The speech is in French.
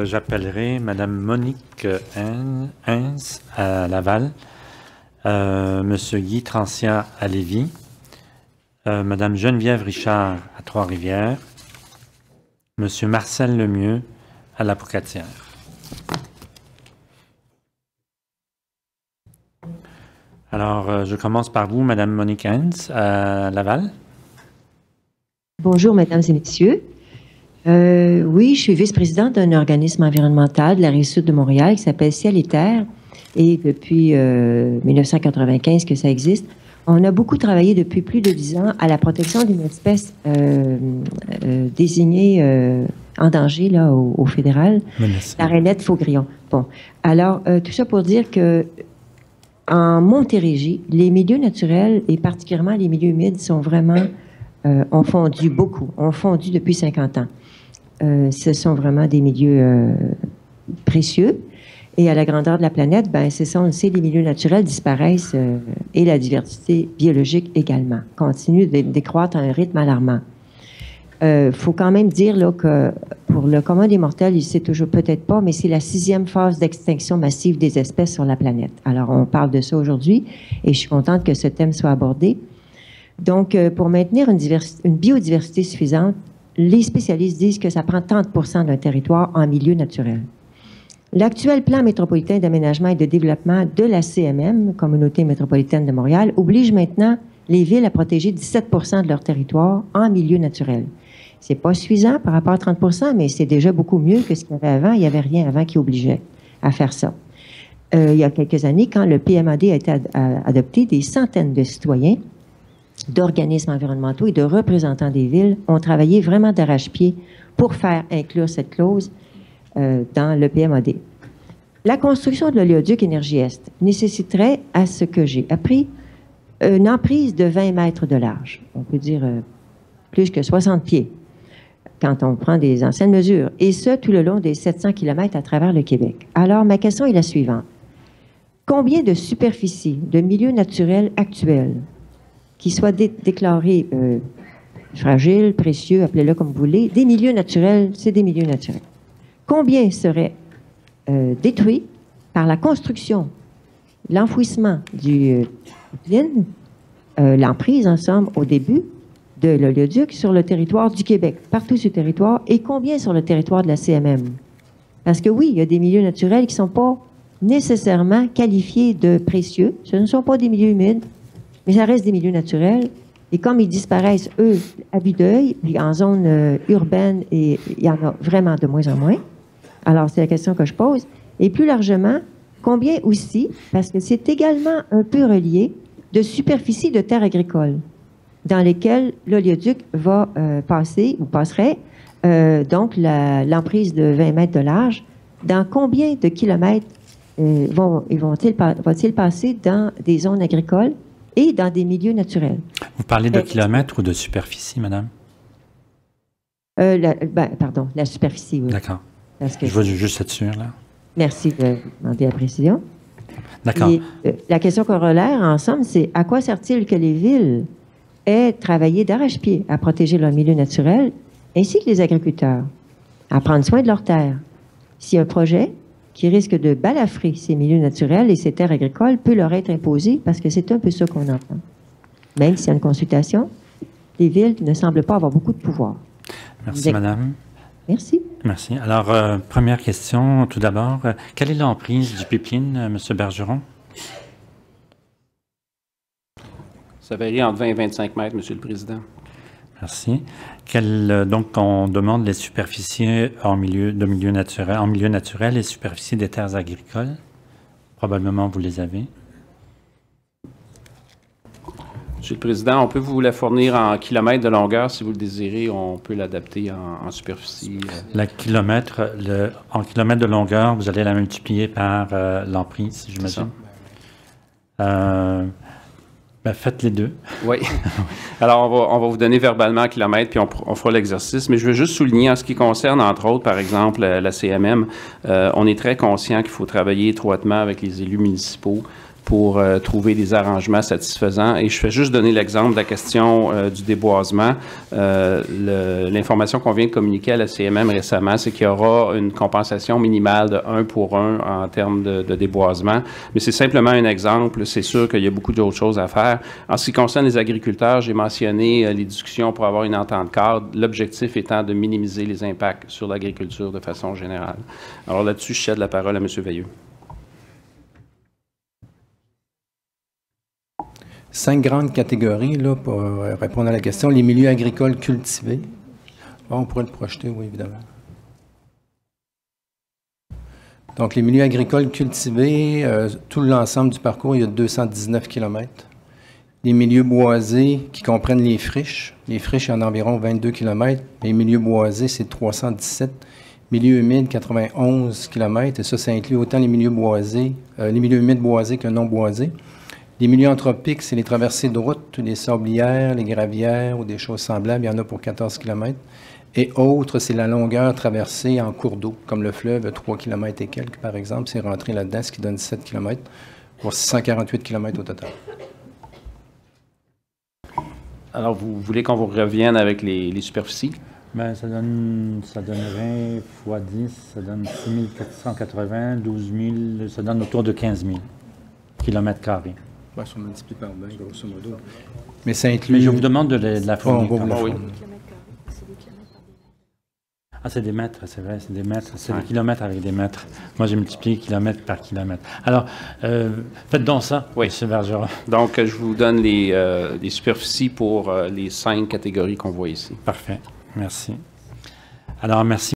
J'appellerai Mme Monique Hens à Laval, M. Guy Trancia à Lévis, Mme Geneviève Richard à Trois-Rivières, M. Marcel Lemieux à La Pocatière. Alors, je commence par vous, Mme Monique Hens à Laval. Bonjour, mesdames et messieurs. Oui, je suis vice-présidente d'un organisme environnemental de la Rive-Sud de Montréal qui s'appelle Ciel et Terre. Et depuis 1995 que ça existe, on a beaucoup travaillé depuis plus de 10 ans à la protection d'une espèce désignée en danger là, au fédéral, la rainette faux-grillon. Bon, alors, tout ça pour dire que en Montérégie, les milieux naturels et particulièrement les milieux humides sont vraiment, ont fondu beaucoup, ont fondu depuis 50 ans. Ce sont vraiment des milieux précieux. Et à la grandeur de la planète, ben, c'est ça, on le sait, les milieux naturels disparaissent et la diversité biologique également continue de décroître à un rythme alarmant. Faut quand même dire là, que pour le commun des mortels, il sait toujours peut-être pas, mais c'est la 6e phase d'extinction massive des espèces sur la planète. Alors, on parle de ça aujourd'hui et je suis contente que ce thème soit abordé. Donc, pour maintenir une biodiversité suffisante, les spécialistes disent que ça prend 30% d'un territoire en milieu naturel. L'actuel plan métropolitain d'aménagement et de développement de la CMM, Communauté métropolitaine de Montréal, oblige maintenant les villes à protéger 17% de leur territoire en milieu naturel. C'est pas suffisant par rapport à 30%, mais c'est déjà beaucoup mieux que ce qu'il y avait avant. Il n'y avait rien avant qui obligeait à faire ça. Il y a quelques années, quand le PMAD a été adopté, des centaines de citoyens, d'organismes environnementaux et de représentants des villes ont travaillé vraiment d'arrache-pied pour faire inclure cette clause dans le PMAD. La construction de l'oléoduc Énergie-Est nécessiterait, à ce que j'ai appris, une emprise de 20 mètres de large. On peut dire plus que 60 pieds quand on prend des anciennes mesures, et ce, tout le long des 700 km à travers le Québec. Alors, ma question est la suivante. Combien de superficies de milieux naturels actuels qui soient déclarés fragiles, précieux, appelez-le comme vous voulez, des milieux naturels, c'est des milieux naturels. Combien seraient détruits par la construction, l'enfouissement du l'emprise, en somme, au début de l'oléoduc sur le territoire du Québec, partout sur le territoire, et combien sur le territoire de la CMM? Parce que oui, il y a des milieux naturels qui ne sont pas nécessairement qualifiés de précieux. Ce ne sont pas des milieux humides, mais ça reste des milieux naturels. Et comme ils disparaissent, eux, à vue d'œil, puis en zone urbaine, et il y en a vraiment de moins en moins. Alors, c'est la question que je pose. Et plus largement, combien aussi, parce que c'est également un peu relié, de superficie de terres agricoles dans lesquelles l'oléoduc va passer, ou passerait, donc l'emprise de 20 mètres de large, dans combien de kilomètres va-t-il passer dans des zones agricoles et dans des milieux naturels? Vous parlez de kilomètres ou de superficie, madame? Pardon, la superficie, oui. D'accord. Je veux juste être sûr, là. Merci de demander la précision. D'accord. La question corollaire, en somme, c'est à quoi sert-il que les villes aient travaillé d'arrache-pied à protéger leur milieu naturel, ainsi que les agriculteurs, à prendre soin de leurs terres? Si un projet qui risque de balafrer ces milieux naturels et ces terres agricoles peut leur être imposé, parce que c'est un peu ça qu'on entend. Même s'il y a une consultation, les villes ne semblent pas avoir beaucoup de pouvoir. Merci, madame. Merci. Merci. Alors, première question, tout d'abord. Quelle est l'emprise du pipeline, M. Bergeron? Ça varie entre 20 et 25 mètres, M. le Président. Merci. Donc, on demande les superficies en milieu naturel et superficie des terres agricoles. Probablement, vous les avez. Monsieur le Président, on peut vous la fournir en kilomètres de longueur si vous le désirez. On peut l'adapter en superficie. En kilomètres de longueur, vous allez la multiplier par l'emprise, j'imagine. Faites les deux. Oui. Alors, on va vous donner verbalement en kilomètres, puis on fera l'exercice. Mais je veux juste souligner, en ce qui concerne, entre autres, par exemple, la CMM, on est très conscient qu'il faut travailler étroitement avec les élus municipaux pour trouver des arrangements satisfaisants. Et je fais juste donner l'exemple de la question du déboisement. L'information qu'on vient de communiquer à la CMM récemment, c'est qu'il y aura une compensation minimale de 1 pour 1 en termes de déboisement. Mais c'est simplement un exemple. C'est sûr qu'il y a beaucoup d'autres choses à faire. En ce qui concerne les agriculteurs, j'ai mentionné les discussions pour avoir une entente cadre, l'objectif étant de minimiser les impacts sur l'agriculture de façon générale. Alors là-dessus, je cède la parole à M. Veilleux. 5 grandes catégories là, pour répondre à la question. Les milieux agricoles cultivés. Bon, on pourrait le projeter, oui, évidemment. Donc, les milieux agricoles cultivés, tout l'ensemble du parcours, il y a 219 km. Les milieux boisés qui comprennent les friches. Les friches, il y en a environ 22 km. Les milieux boisés, c'est 317. Milieux humides, 91 km. Et ça inclut autant les milieux boisés, les milieux humides boisés que non boisés. Les milieux anthropiques, c'est les traversées de route, les sablières, les gravières ou des choses semblables. Il y en a pour 14 km. Et autres, c'est la longueur traversée en cours d'eau, comme le fleuve, 3 km et quelques, par exemple. C'est rentré là-dedans, ce qui donne 7 km, pour 648 km au total. Alors, vous voulez qu'on vous revienne avec les superficies? Bien, ça donnerait fois 10, ça donne 6 480, 12 000, ça donne autour de 15 000 km². Ben, ça multiplie par 20, grosso modo. Mais ça inclut... Mais je vous demande de la fournir. On va vous la fournir. Ah, c'est des mètres, c'est vrai, c'est des mètres. C'est des kilomètres avec des mètres. Moi, j'ai multiplié kilomètre par kilomètre. Alors, faites donc ça, oui. M. Bergeron. Donc, je vous donne les superficies pour les 5 catégories qu'on voit ici. Parfait. Merci. Alors, merci.